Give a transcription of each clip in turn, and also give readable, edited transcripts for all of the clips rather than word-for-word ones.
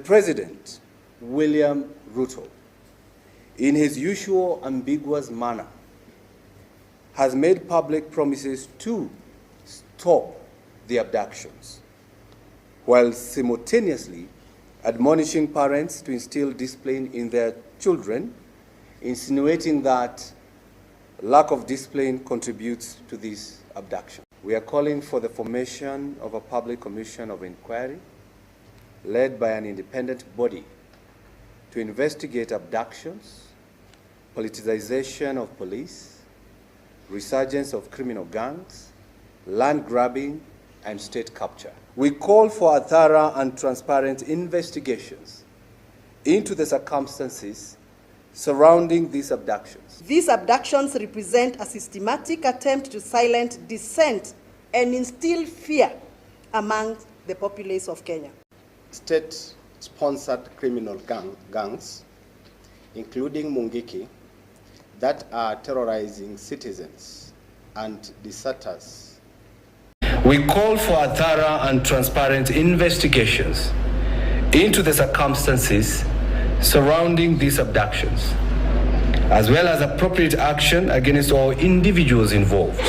President, William Ruto, in his usual ambiguous manner, has made public promises to stop the abductions, while simultaneously admonishing parents to instill discipline in their children, insinuating that lack of discipline contributes to these abductions. We are calling for the formation of a public commission of inquiry led by an independent body to investigate abductions, politicization of police, resurgence of criminal gangs, land grabbing, and state capture. We call for a thorough and transparent investigations into the circumstances surrounding these abductions. These abductions represent a systematic attempt to silence dissent and instill fear among the populace of Kenya. State-sponsored criminal gangs, including Mungiki, that are terrorizing citizens and deserters. We call for a thorough and transparent investigations into the circumstances surrounding these abductions, as well as appropriate action against all individuals involved.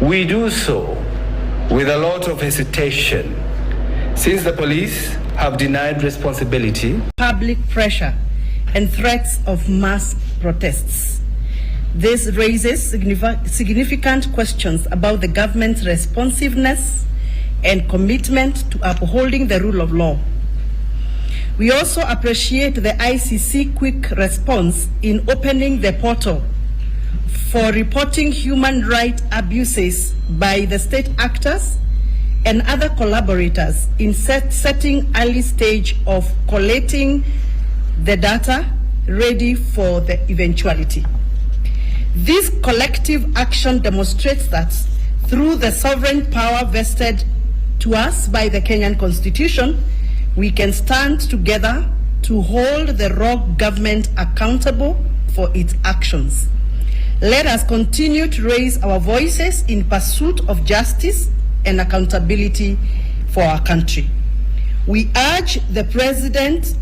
We do so with a lot of hesitation, since the police have denied responsibility. Public pressure and threats of mass protests. This raises significant questions about the government's responsiveness and commitment to upholding the rule of law. We also appreciate the ICC quick response in opening the portal for reporting human rights abuses by the state actors and other collaborators in setting early stage of collating the data ready for the eventuality. This collective action demonstrates that through the sovereign power vested to us by the Kenyan Constitution, we can stand together to hold the rogue government accountable for its actions. Let us continue to raise our voices in pursuit of justice and accountability for our country. We urge the President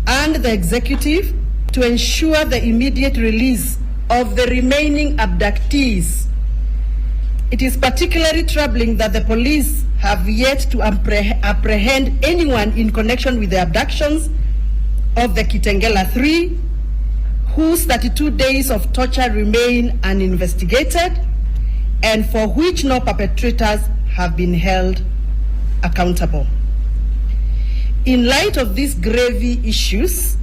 and the Executive to ensure the immediate release of the remaining abductees. It is particularly troubling that the police have yet to apprehend anyone in connection with the abductions of the Kitengela 3, whose 32 days of torture remain uninvestigated and for which no perpetrators have been held accountable. In light of these grave issues,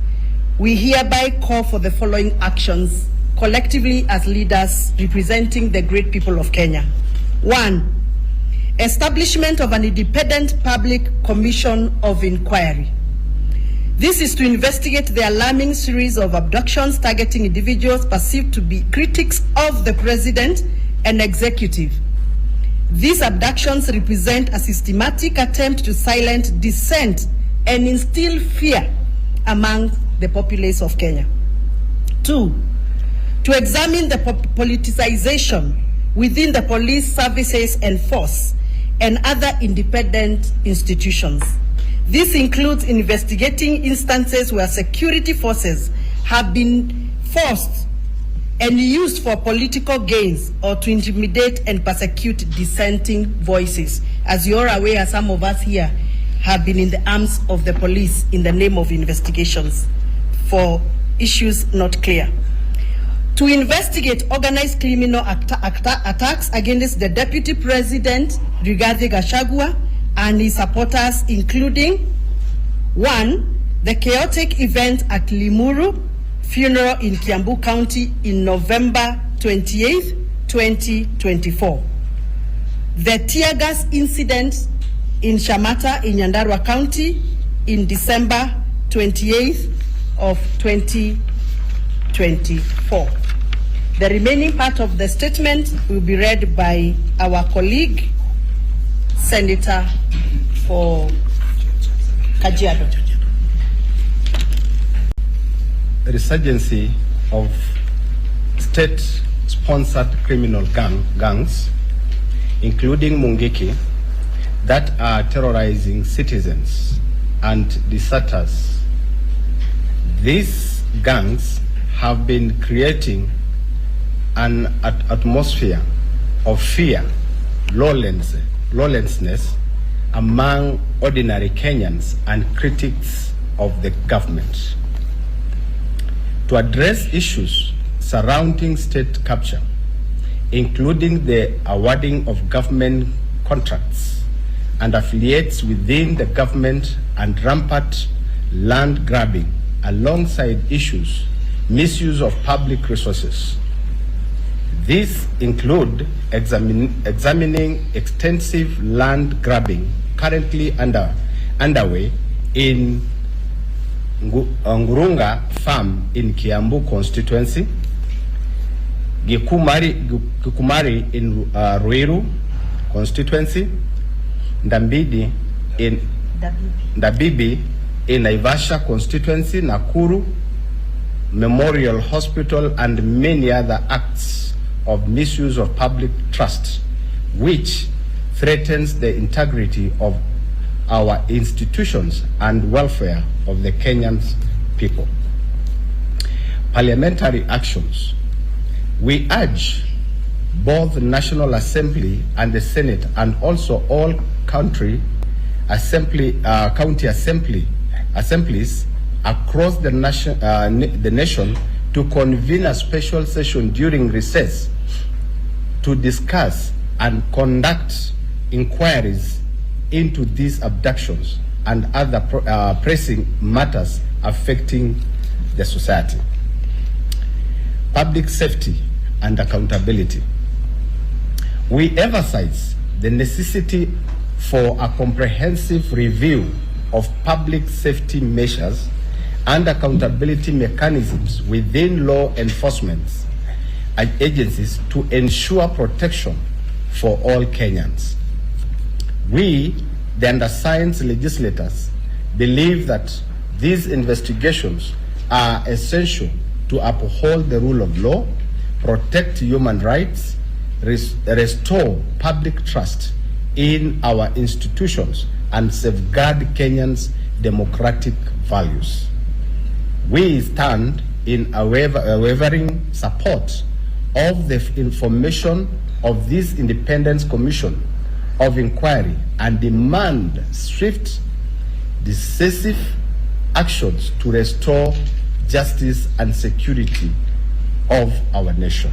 we hereby call for the following actions collectively as leaders representing the great people of Kenya. 1. Establishment of an independent public commission of inquiry. This is to investigate the alarming series of abductions targeting individuals perceived to be critics of the President and Executive. These abductions represent a systematic attempt to silence dissent and instill fear among the populace of Kenya. 2. To examine the politicization within the police services and force and other independent institutions. This includes investigating instances where security forces have been forced and used for political gains or to intimidate and persecute dissenting voices. As you're aware, some of us here have been in the arms of the police in the name of investigations for issues not clear. To investigate organized criminal attacks against the Deputy President, Rigathi Gachagua, and his supporters, including 1. The chaotic event at Limuru funeral in Kiambu County in November 28, 2024. The tear gas incident in Shamata in Nyandarua County in December 28th of 2024. The remaining part of the statement will be read by our colleague, Senator for Kajiado. The resurgency of state-sponsored criminal gangs, including Mungiki, that are terrorizing citizens and deserters. These gangs have been creating an atmosphere of fear, lawlessness among ordinary Kenyans and critics of the government. To address issues surrounding state capture, including the awarding of government contracts and affiliates within the government and rampant land grabbing, alongside issues misuse of public resources. These include examining extensive land grabbing currently underway in Ngurunga Farm in Kiambu constituency, Gikumari in Ruiru constituency, Dabibi in Naivasha constituency, Nakuru Memorial Hospital, and many other acts of misuse of public trust, which threatens the integrity of our institutions and welfare of the Kenyan people. Parliamentary actions. We urge both the National Assembly and the Senate, and also all county assemblies across the nation to convene a special session during recess to discuss and conduct inquiries into these abductions and other pressing matters affecting the society. Public safety and accountability. We emphasize the necessity for a comprehensive review of public safety measures and accountability mechanisms within law enforcement agencies to ensure protection for all Kenyans. We, the undersigned legislators, believe that these investigations are essential to uphold the rule of law, protect human rights, restore public trust in our institutions, and safeguard Kenyans' democratic values. We stand in a wavering support of the information of this Independent Commission of Inquiry and demand swift, decisive actions to restore justice and security of our nation.